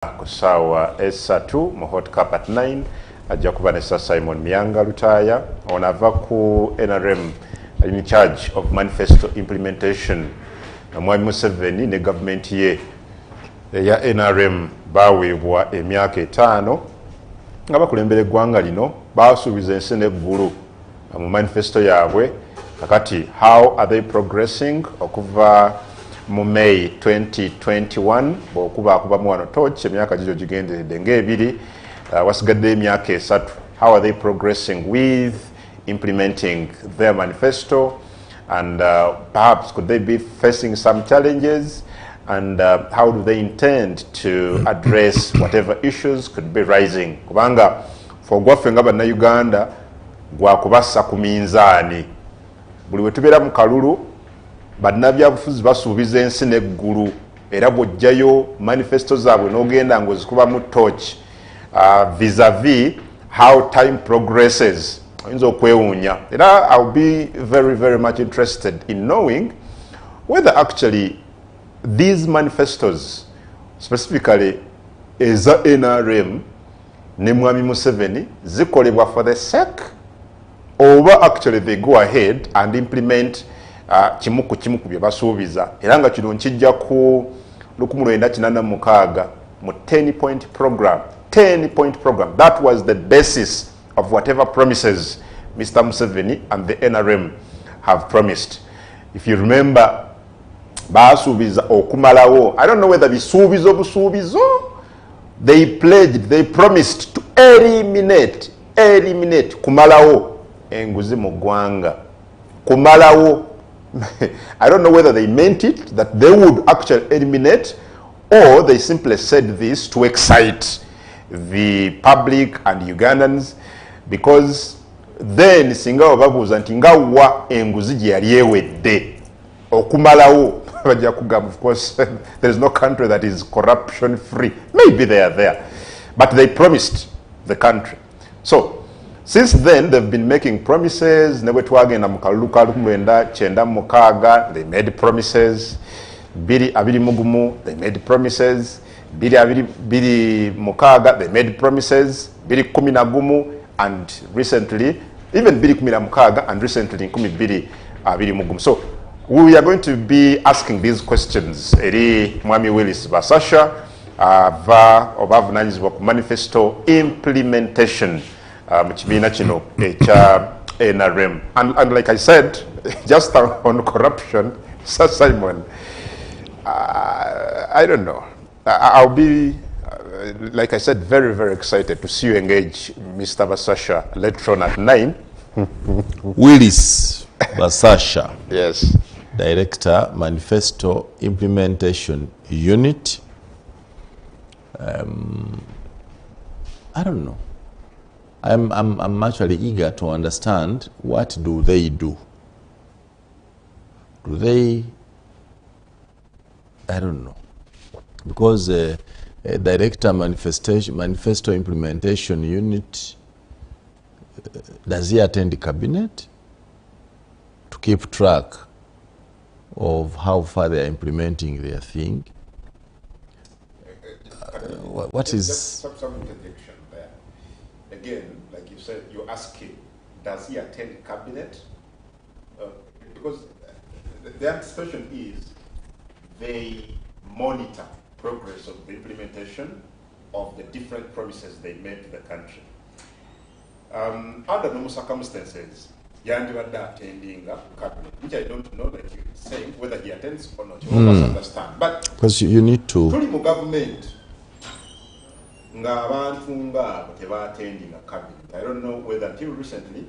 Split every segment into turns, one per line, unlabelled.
Kusawa S2 mu hot cup at 9 ajja kuba ne Simon Myanga Lutaya onava ku NRM in charge of manifesto implementation. Mwami Museveni ne government ye ya NRM baweebwa emyaka 5 nga bakulembera eggwanga lino basuubiza ensi n'eggulu mu manifesto yaabwe. Kakati how are they progressing okuva mu May 2021 bw'okubakubamu wano torch emyaka gyo gigenderedde ng'ebiri wasigadde emyaka 3. How are they progressing with implementing their manifesto, and perhaps could they be facing some challenges, and how do they intend to address whatever issues could be rising? Kubanga for gwaffe nga bannayuganda gwakubassa ku minzaani buli we tubeera mu kalulu bannabyabufuzi basuubiza ensi n'eggulu era bw'ojjayo manifesto zaabwe n'ogenda ng'ozikubamu torch vis-a-vis how time progresses oyinza okwewuunya. Era I'll be very, very much interested in knowing whether actually these manifestos, specifically eza NRM ne Mwami Museveni, zikolebwa for the sake, or actually they go ahead and implement kimu ku bye basuubiza. Era nga kino nkijja ku 1986 mu 10-point program. 10-point program. That was the basis of whatever promises Mr. Museveni and the NRM have promised. If you remember, basuubiza okumalawo, I don't know whether bisuubizo busuubizo, they pledged, they promised to eliminate kumalawo enguzi mu ggwanga. Kumalawo. I don't know whether they meant it, that they would actually eliminate, or they simply said this to excite the public and Ugandans, because then singa babuuza nti nga wa enguzi gye yali ewedde okumalawo bajja kugamba, of course there is no country that is corruption free. Maybe they are there, but they promised the country. So since then they've been making promises. Ne bwe twagenda mu kalulu ka 1996 they made promises. 2021 they made promises. 2026 they made promises. 2011 and recently even 2016 and recently 2021. So we are going to be asking these questions eri Mwami Willis Basasha obavunanyizibwa ku manifesto implementation mu kibiina kino ekya NRM. And like I said, just on corruption, Sir Simon, I don't know. I'll be, like I said, very, very excited to see you engage Mr. Basasha later on at 9.
Willis Basasha.
Yes.
Director, Manifesto Implementation Unit. I don't know. I'm actually eager to understand what do they do. Do they? I don't know, because Director Manifesto Implementation Unit, does he attend the cabinet to keep track of how far they are implementing their thing? What is
some interjection there? Again, like you said, you're asking, does he attend cabinet? Because the anticipation is they monitor progress of the implementation of the different promises they made to the country. Under normal circumstances, Yandibadda attending cabinet, which I don't know that you're saying whether he attends or not. You must understand. But
because you need to.
Tuli mu government nga abantu ngaabo tebaattendinga cabinet. I don't know whether until recently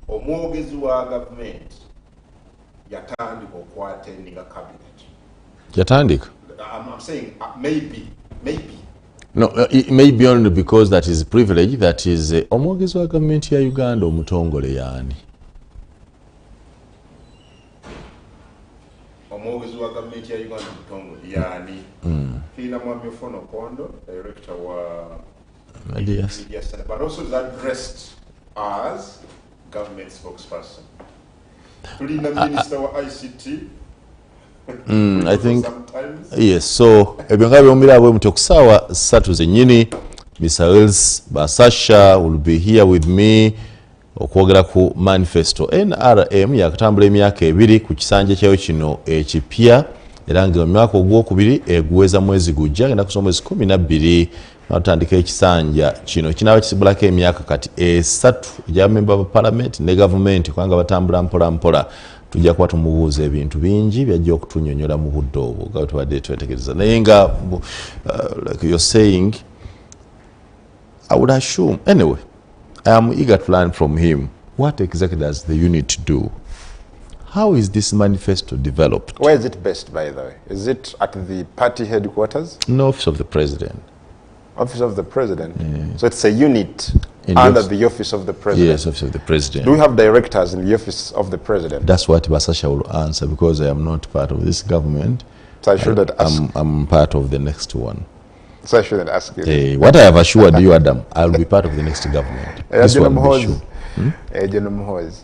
omwogezi wa government yatandika okwattendinga cabinet.
Yatandika?
I'm saying maybe.
No, it may be only because that is privilege. That is omwogezi wa government ya Uganda omutongole yani.
Omwogezi wa government ya Uganda omutongole yani. Fina Mwami Ofono Kondo, director wa Media Center, but also is addressed as government spokesperson. Tulina minister wa ICT
I think
sometimes.
yes. So ebyo nga byomira bwe mutyo kusaawa 3 zennyini Mr. Els Basasha will be here with me okwogera ku manifesto. NRM yakatambula emyaka 2 ku kisanja kyayo kino ekipya era nga omwaka ogwokubiri eguweza mwezi gujja agenda kusoma mwezi 12 natandika ekisanja kino kinaaba kisibulako emyaka kati 3 gya member of parliament ne government kubanga batambula mpola mpola tujja kuba tumubuuza ebintu bingi byajja okutunyonyola mu budde obwo nga tubadde twetegereza naye nga like you're saying I would assume anyway I am eager to learn from him what exactly does the unit do. How is this manifesto developed?
Where is it based, by the way? Is it at the party headquarters?
No, office of the president.
Office of the president. Yeah. So it's a unit under the office of the president.
Yes, office of the president.
Do we have directors in the office of the president?
That's what Basasha will answer because I am not part of this government.
So I shouldn't ask.
I'm part of the next one.
So I shouldn't ask you.
What I have assured you, Adam, I will be part of the next government. This one will be sure.
Muhozi.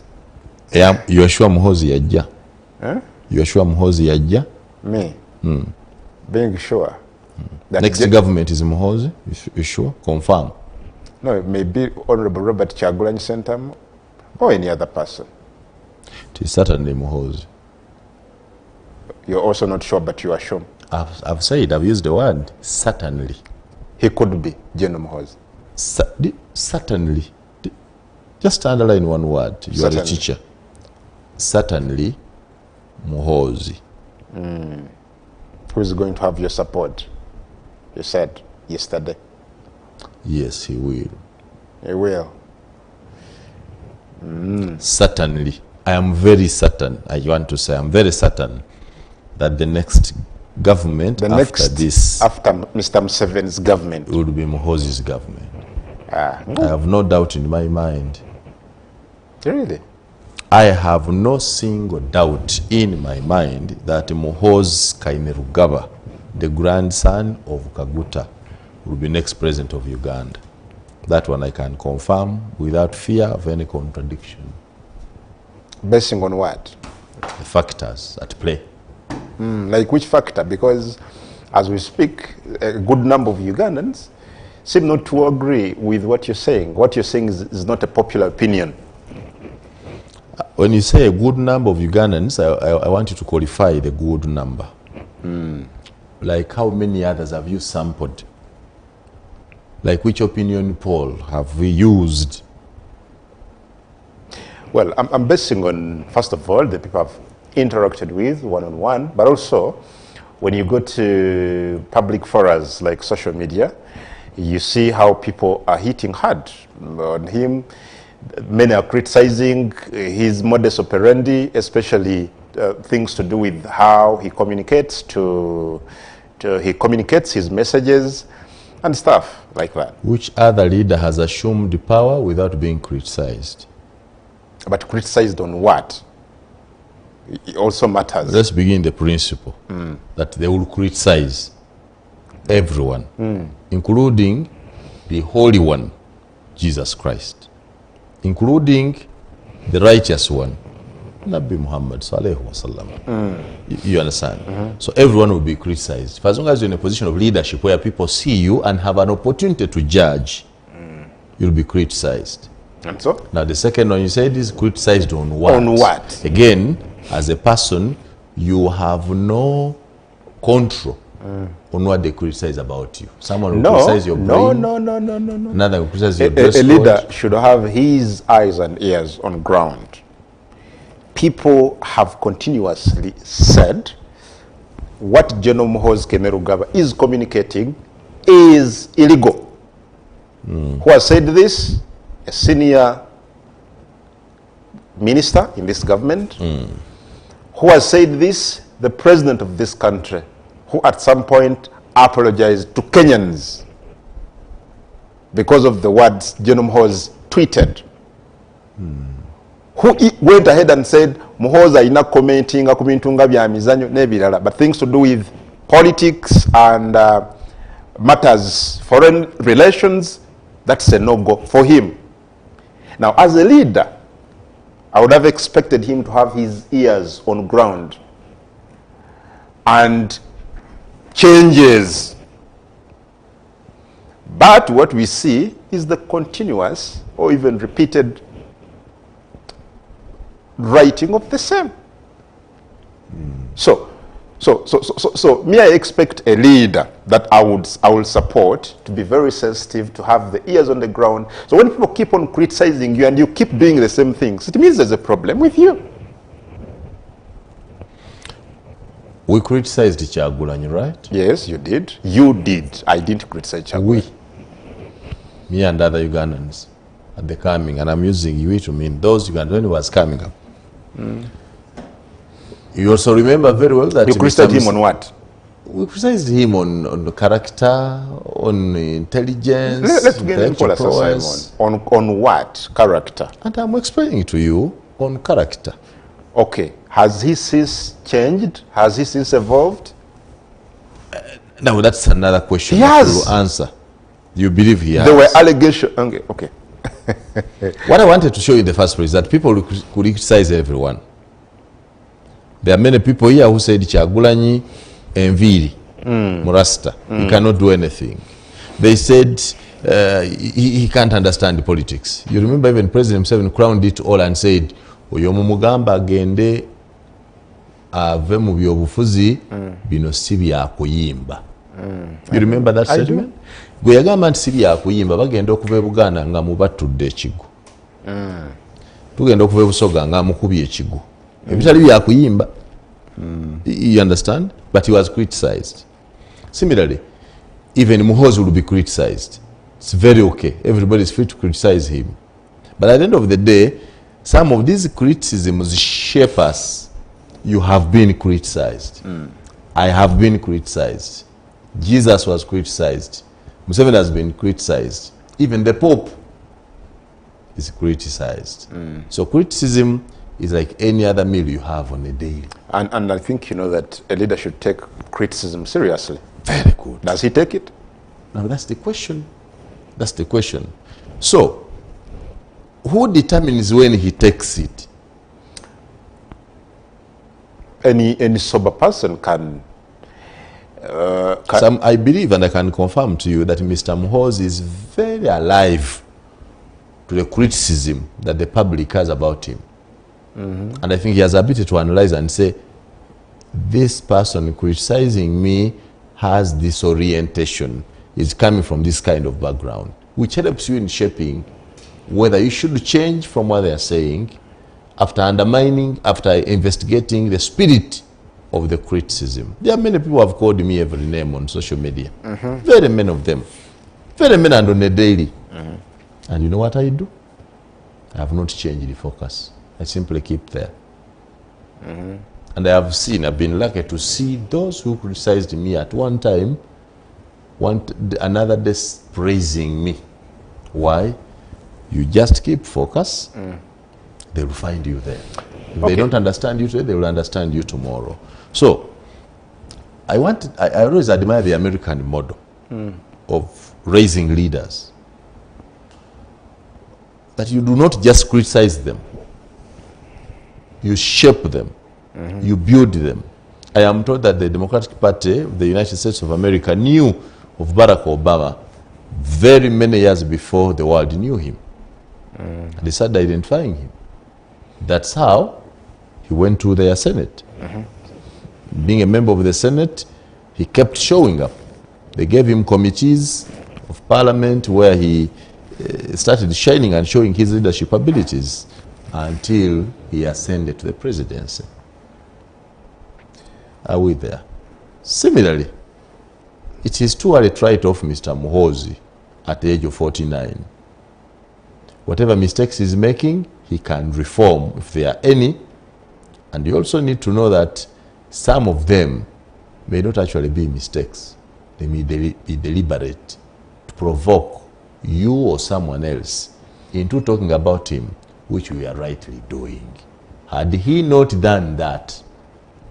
You are sure Muhozi yajja? You are sure Muhozi yajja?
Me? Being sure.
That next government is Muhozi? You sure? Confirm.
No, it may be Honorable Robert Kyagulanyi Ssentamu or any other person.
It is certainly Muhozi.
You're also not sure, but you are sure.
I've said, I've used the word certainly.
He could be General Muhozi.
Certainly. Just underline one word. You are a teacher. Certainly Muhozi.
Who is going to have your support? You said yesterday.
Yes, he will.
He will.
Certainly. I am very certain, I want to say, I'm very certain that the next government after Mr.
Museveni's government
will be Muhozi's government. I have no doubt in my mind.
Really?
I have no single doubt in my mind that Muhozi Kainerugaba, the grandson of Kaguta, will be next president of Uganda. That one I can confirm without fear of any contradiction.
Basing on what?
The factors at play.
Like which factor? Because as we speak, a good number of Ugandans seem not to agree with what you're saying. What you're saying is not a popular opinion.
When you say a good number of Ugandans, I want you to qualify the good number. Like how many others have you sampled? Like which opinion poll have we used?
Well, I'm basing on, first of all, the people I've interacted with one-on-one, but also when you go to public forums like social media, you see how people are hitting hard on him. Many are criticizing his modus operandi, especially things to do with how he communicates he communicates his messages and stuff like that.
Which other leader has assumed power without being criticized?
But criticized on what? It also matters.
Let's begin the principle that they will criticize everyone, including the Holy One, Jesus Christ, including the righteous one, Nabi Muhammad sallallahu alaihi wasallam. You understand? So everyone will be criticized. For as long as you're in a position of leadership where people see you and have an opportunity to judge, you'll be criticized.
And so?
Now the second one you said is criticized on what?
On what?
Again, as a person, you have no control on what they criticize about you. Someone will criticize your brain.
No.
Another will criticize your dress
A leader
code.
should have his eyes and ears on ground. People have continuously said what General Muhozi Kainerugaba is communicating is illegal. Who has said this? A senior minister in this government. Who has said this? The president of this country, who at some point apologized to Kenyans because of the words General Muhozi tweeted. Who went ahead and said Muhozi ayina commenting ku bintu nga bya mizanyo n'ebirala, but things to do with politics and matters, foreign relations, that's a no-go for him. Now, as a leader, I would have expected him to have his ears on ground. and changes. But what we see is the continuous or even repeated writing of the same. So me, I expect a leader that I will support to be very sensitive, to have the ears on the ground. So when people keep on criticizing you and you keep doing the same things, it means there's a problem with you.
We criticized Kyagulanyi, right?
Yes, you did. You did. I didn't criticize Kyagulanyi.
We, me and other Ugandans at the coming, and I'm using we to mean those Ugandans when he was coming up. You also remember very well that
you criticized him on what?
We criticized him on the character, on intelligence.
Let's get into Simon. On what character?
And I'm explaining to you on character.
Okay. Has he since changed? Has he since evolved?
No, that's another question.
He has.
You will answer. You believe he has?
There were allegations. Okay.
What I wanted to show you in the first place is that people could criticize everyone. There are many people here who said Kyagulanyi enviri, Murasta, he cannot do anything. They said he can't understand politics. You remember even President Museveni crowned it all and said, oyo mumugamba agende ave mu byobufuzi bino si byakuyimba. You remember that statement? Gwe yagamba nti si byakuyimba bagenda okuva e Buganda nga mubatudde ekigo. Tugenda okuva e Busoga nga mukubye ekigo. Ebitali byakuyimba. You understand? But he was criticized. Similarly, even Muhozi will be criticized. It's very okay. Everybody is free to criticize him. But at the end of the day, some of these criticisms shape us. You have been criticized. I have been criticized. Jesus was criticized. Museveni has been criticized. Even the Pope is criticized. So criticism is like any other meal you have on a daily.
And I think you know that a leader should take criticism seriously.
Very good.
Does he take it?
Now that's the question. That's the question. So, who determines when he takes it?
Any sober person can.
I believe and I can confirm to you that Mr. Muhozi is very alive to the criticism that the public has about him. And I think he has the ability to analyze and say, this person criticizing me has this orientation, is coming from this kind of background, which helps you in shaping whether you should change from what they are saying after undermining, after investigating the spirit of the criticism. There are many people who have called me every name on social media. Very many of them. Very many and on a daily. And you know what I do? I have not changed the focus. I simply keep there. And I've been lucky to see those who criticized me at one time, another day praising me. Why? You just keep focus, they will find you there. If they don't understand you today, they will understand you tomorrow. So, I always admire the American model of raising leaders. That you do not just criticize them. You shape them. You build them. I am told that the Democratic Party of the United States of America knew of Barack Obama very many years before the world knew him. And they started identifying him. That's how he went to their Senate. Being a member of the Senate, he kept showing up. They gave him committees of parliament where he started shining and showing his leadership abilities until he ascended to the presidency. Are we there? Similarly, it is too early to write off Mr. Muhozi at the age of 49. Whatever mistakes he's making, he can reform if there are any. And you also need to know that some of them may not actually be mistakes. They may be deliberate to provoke you or someone else into talking about him, which we are rightly doing. Had he not done that,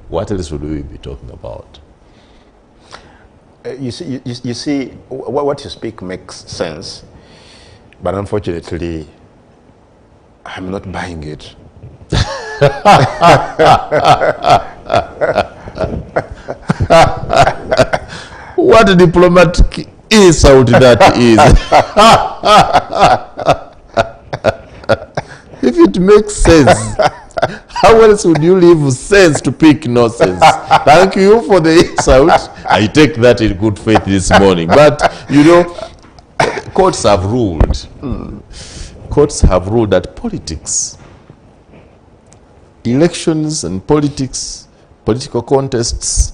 what else would we be talking about?
You see, what you speak makes sense, but unfortunately, I'm not buying it.
What a diplomatic insult that is. If it makes sense, how else would you leave sense to pick nonsense? Thank you for the insult. I take that in good faith this morning. But, you know, courts have ruled. Courts have ruled that politics, elections and politics, political contests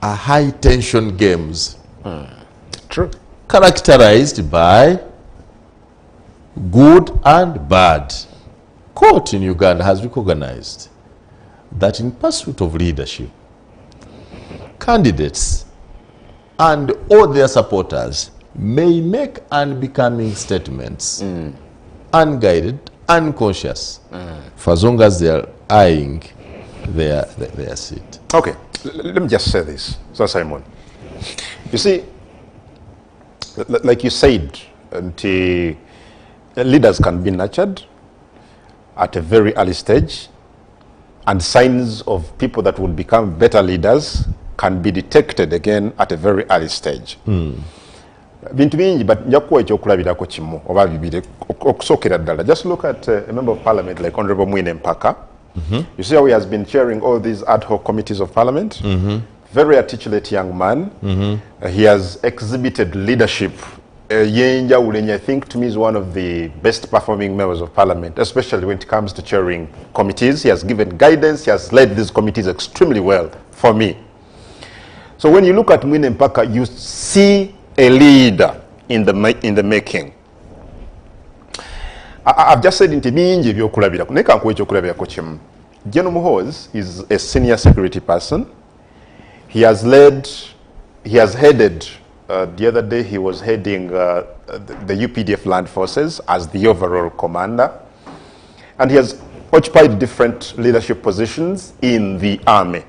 are high-tension games.
True.
Characterized by good and bad. Court in Uganda has recognized that in pursuit of leadership, candidates and all their supporters may make unbecoming statements, unguided, unconscious, for as long as they are eyeing their seat.
Okay, let me just say this, Sir Simon. You see, like you said, leaders can be nurtured at a very early stage, and signs of people that will become better leaders can be detected again at a very early stage. Bintu bingi but njakuwa ekyokulabirako kimu oba bibiri okusookera ddala. Just look at a member of parliament like Honorable Mwine Mpaka. You see how he has been chairing all these ad hoc committees of parliament. Very articulate young man. He has exhibited leadership. Yenja Ulenye, I think, to me, is one of the best performing members of parliament, especially when it comes to chairing committees. He has given guidance. He has led these committees extremely well for me. So when you look at Mwine Mpaka, you see a leader in the making. I've just said into bingi byokulabirako. Neka nkuwa ekyokulabirako kimu. General Muhozi is a senior security person. He has headed, the other day he was heading the UPDF land forces as the overall commander. And he has occupied different leadership positions in the army.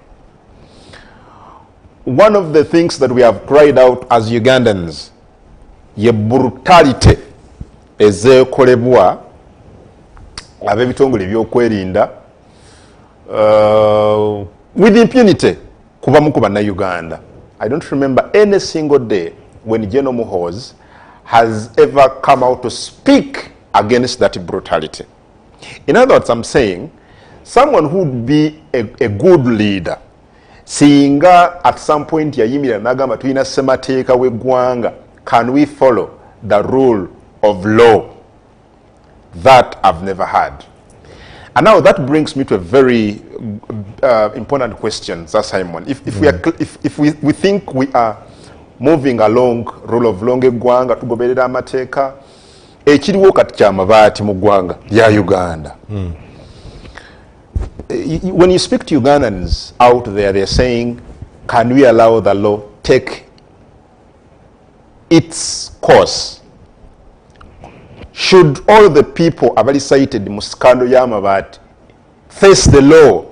One of the things that we have cried out as Ugandans, ye brutality ezekolebwa ab'ebitongole ebyokwerinda with impunity kuba mu Uganda. I don't remember any single day when General Muhozi has ever come out to speak against that brutality. In other words, I'm saying someone who would be a good leader, singa at some point yayimira nagamba tulina ssemateeka w'eggwanga, can we follow the rule of law? That I've never had. And now that brings me to a very important question, Sir Simon. If we think we are moving along rule of law eggwanga tugoberera amateeka, ekiriwo kati kya mabaati mu ggwanga lya Uganda. When you speak to Ugandans out there, they're saying, can we allow the law take its course? Should all the people abali cited mu scandal y'amabaati face the law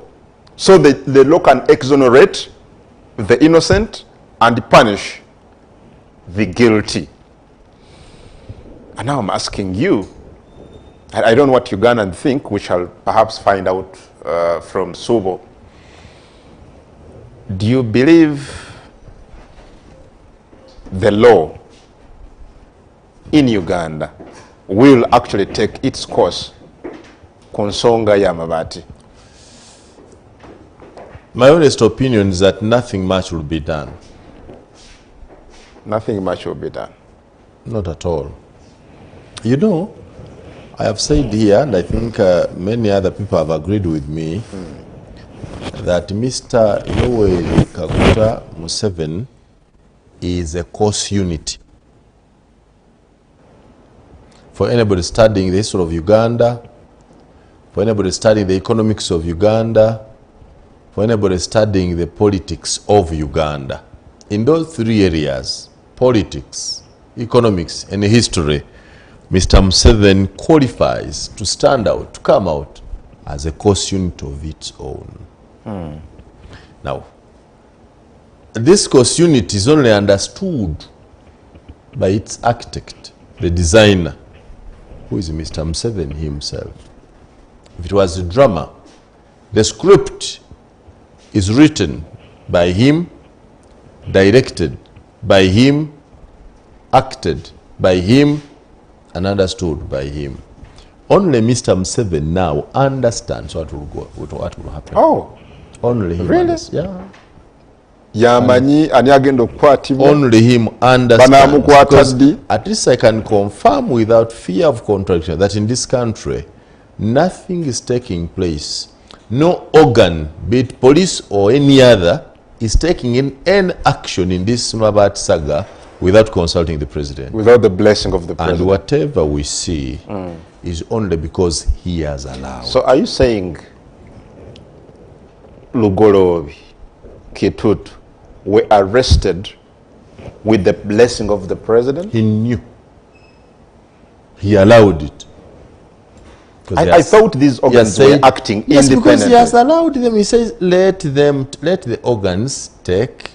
so that the law can exonerate the innocent and punish the guilty? And now I'm asking you, I don't know what Ugandans think, we shall perhaps find out from Subo. Do you believe the law in Uganda will actually take its course ku nsonga y'amabaati?
My honest opinion is that nothing much will be done.
Nothing much will be done.
Not at all. You know, I have said here, and I think many other people have agreed with me, that Mr. Yoweri Kaguta Museveni is a course unity. For anybody studying the history of Uganda, for anybody studying the economics of Uganda, for anybody studying the politics of Uganda, in those three areas, politics, economics, and history, Mr. Museveni qualifies to stand out, to come out as a course unit of its own. Now, this course unit is only understood by its architect, the designer, who is Mr. Museveni himself. If it was a drama, the script is written by him directed by him, acted by him, and understood by him. Only Mr. Museveni now understands what will happen.
Oh,
only him.
Really?
Yeah.
Yamanyi ani agenda okukwatibwa.
Only him understands.
Because
at least I can confirm without fear of contradiction that in this country, nothing is taking place. No organ, be it police or any other, is taking any action in this Mabat saga without consulting the president. Without the blessing of the president. And whatever we see is only because he has allowed.
So are you saying Lugoloobi Kitutu were arrested with the blessing of the president?
He knew. He allowed it.
I thought these organs were acting independently.
Yes, because he has allowed them. He says, let the organs take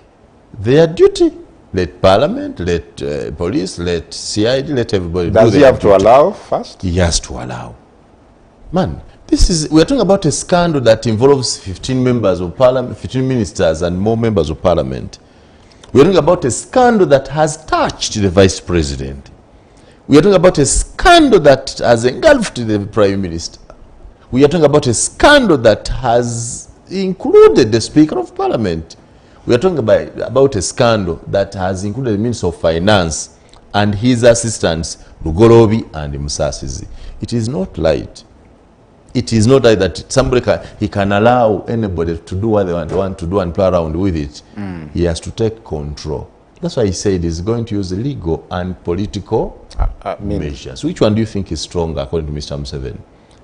their duty. Let Parliament, let police, let CID, let everybody.
Does he have to allow first?
He has to allow. Man, we're talking about a scandal that involves 15 members of Parliament, 15 ministers and more members of Parliament. We're talking about a scandal that has touched the Vice President. We are talking about a scandal that has engulfed the Prime Minister. We are talking about a scandal that has included the Speaker of Parliament. We are talking about a scandal that has included the Minister of Finance and his assistants, Lugoloobi and Musasizi. It is not light. It is not like that somebody can allow anybody to do what they want to do and play around with it. He has to take control. That's why he said he's going to use the legal and political measures. Which one do you think is stronger, according to Mr. Museveni?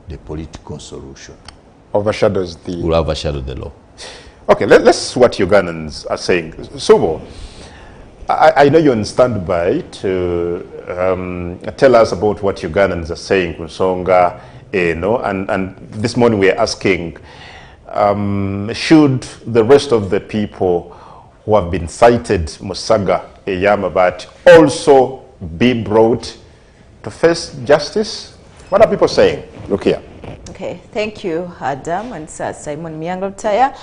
The political solution.
Overshadows the...
Will overshadow the law.
Okay, let's see what Ugandans are saying. Subo, I know you're on standby to tell us about what Ugandans are saying, Kunsonga, and this morning we're asking, should the rest of the people who have been cited Musaga, Eyamabat, also be brought to face justice? What are people saying? Look here.
Okay, thank you, Adam and Sir Simon Miyangalutaya.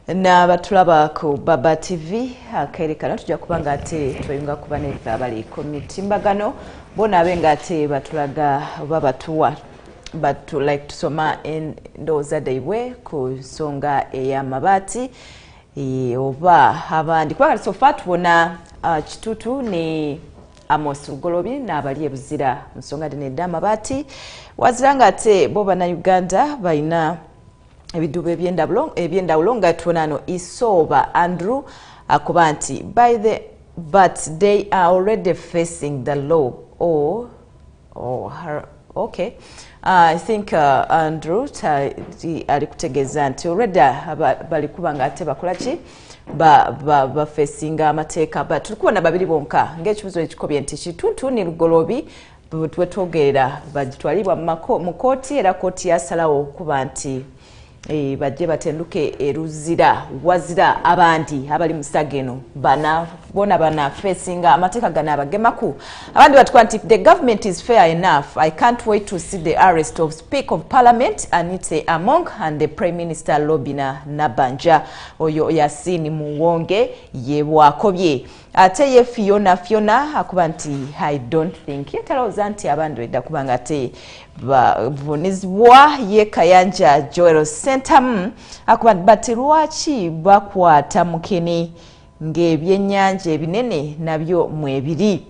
Na batulaba ku Baba TV akerekana tujja kubanga ate tuyinga kubane abali community mbagano bona abenga ate batulaga babatuwa but to like tusoma endoza daiwe ku nsonga ey'amabaati oba abandi kwa so far tubona Kitutu ne Amos Lugoloobi n'abali ebuzira nsonga dene amabaati waziranga ate bo bana Uganda bayina ebidubu ebyendawulo nga tuonano Isoba Andrew akuba nti but they are already facing the law okay. I think Andrew ali kutegeeza nti already bali kubanga ate bakolaki bafacinga amateeka but tulikuona babiri bonka ng'ekibuzo ekikobye nti Kitutu ne Lugoloobi twetwogerera bagitwalibwa mu kooti era kooti yasalawo okuba nti bajje batenduke eruzira wazira abandi abali musageno bona facing amateeka gana abagemaku abandi batwa nti the government is fair enough. I can't wait to see the arrest of Speaker of Parliament Anite Among and the Prime Minister Lobina Nabanja oyo Yasini Muwonge yebwakobye ate ye Fiona akuba nti I don't think yetaloza nti abantu edda kubanga ate bavunizibwa ye Kayanja Joel Center akuba bati lwaki bakwata mukene ng'ebyennyanja ebinene nabyo mwebiri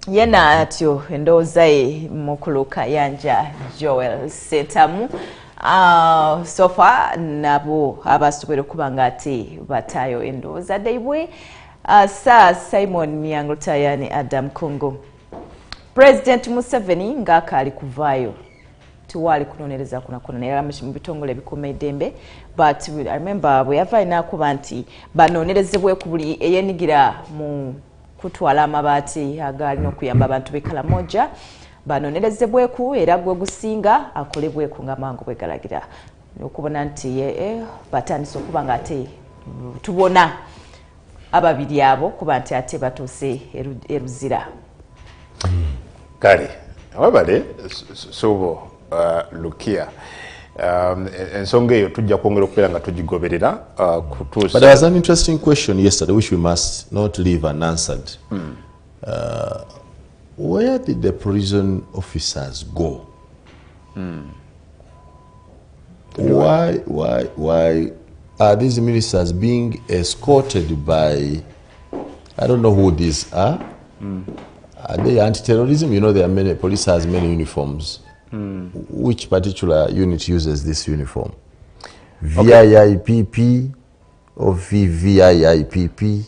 yena atyo endowooza ye mukulu Kayanja Joel Center so far nabo abasobera okuba nga ate batayo endowooza daibwe Sir Simon Miyangalutaya ne Adam Congo. President Museveni ng'akaali kuvaayo tiwali kunonereza kunaera mu bitongole ebikuuma eddembe but I remember bwe yavaayo n'akuba nti banonerezebwe ku buli eyenigira mu kutwala amabaati agalina okuyamba abantu b'e Karamoja banonerezebweku era gwe gusinga akolebweku ng'amangu bwe galagira okubona nti batandise okuba nga ate tubona ababiri abo kuba nti ate batuuse eruzira.
Kale, wabale, Subo, look here. ensonga eyo tujja kwongera okubeera nga tugigoberera kutuusa.
But there was an interesting question yesterday which we must not leave unanswered. Where did the prison officers go? Why are these ministers being escorted by, I don't know who these are? Are they anti-terrorism? You know, there are many, police has many uniforms. Which particular unit uses this uniform? VIIPP or VVIIPP?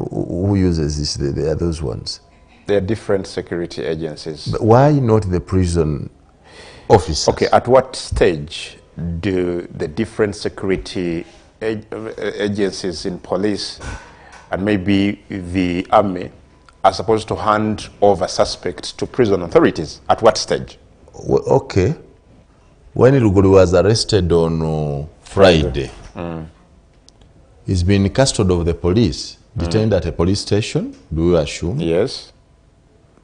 Who uses this? They are those ones.
They are different security agencies.
But why not the prison officers?
Okay, at what stage do the different security agencies in police and maybe the army are supposed to hand over suspects to prison authorities? At what stage?
Well, okay. When Lugoloobi was arrested on Friday, he's been in custody of the police, detained at a police station, do you assume?
Yes.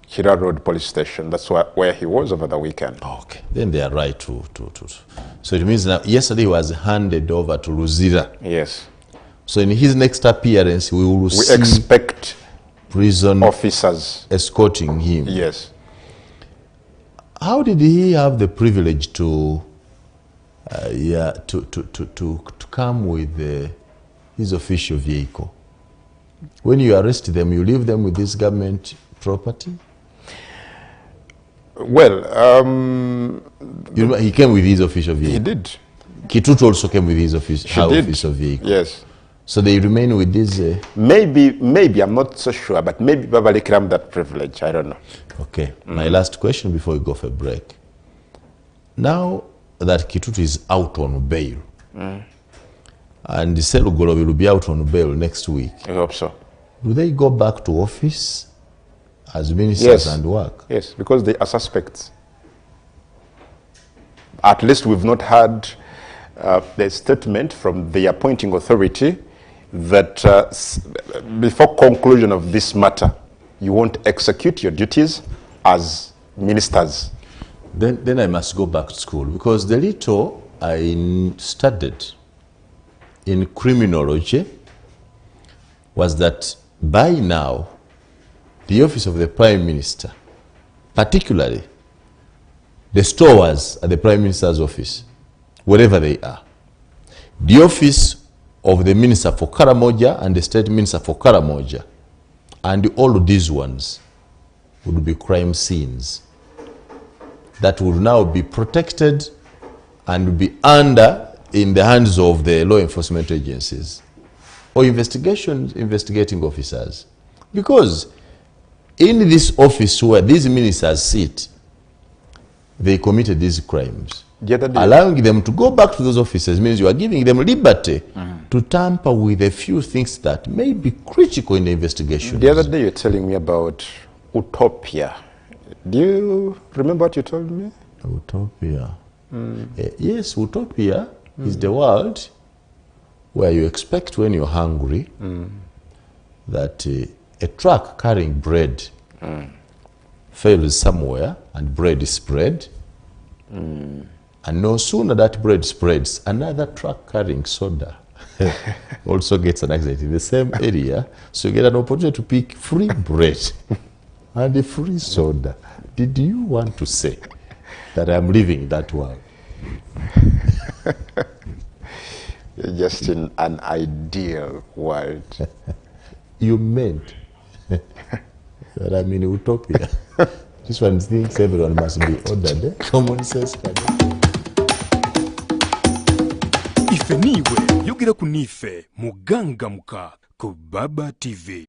Hira Road Police Station. That's where he was over the weekend.
Okay. Then they are right to. So it means now, yesterday he was handed over to Luzira.
Yes.
So in his next appearance, we will see
expect
prison
officers
escorting him.
Yes.
How did he have the privilege to come with his official vehicle? When you arrest them, you leave them with this government property?
Well,
you know, he came with his official vehicle.
He did.
Kitutu also came with his official vehicle.
Yes.
So they remain with this.
Maybe I'm not so sure, but maybe Babali Kram that privilege. I don't know.
Okay. My last question before we go for a break. Now that Kitutu is out on bail, and Lugoloobi will be out on bail next week.
I hope so.
Do they go back to office as ministers and work?
Yes, because they are suspects. At least we've not had the statement from the appointing authority that before conclusion of this matter, you won't execute your duties as ministers.
Then I must go back to school, because the little I studied in criminology was that by now, the office of the Prime Minister, particularly the stewards at the Prime Minister's office, wherever they are, the office of the Minister for Karamoja and the State Minister for Karamoja, and all of these ones would be crime scenes that would now be protected and be in the hands of the law enforcement agencies or investigating officers. Because in this office where these ministers sit, they committed these crimes. Allowing them to go back to those offices means you are giving them liberty to tamper with a few things that may be critical in the investigation.
The other day you were telling me about utopia. Do you remember what you told me?
Utopia. Yes, utopia is the world where you expect when you're hungry that a truck carrying bread fails somewhere and bread is spread. And no sooner that bread spreads, another truck carrying soda also gets an accident in the same area. So you get an opportunity to pick free bread and a free soda. Did you want to say that I'm living that world?
You're just in an ideal world.
You meant that I'm in utopia. This one thinks everyone must be ordered. Eh? Common sense.
Ife niwe yogera ku nife muganga muka ku Baba TV.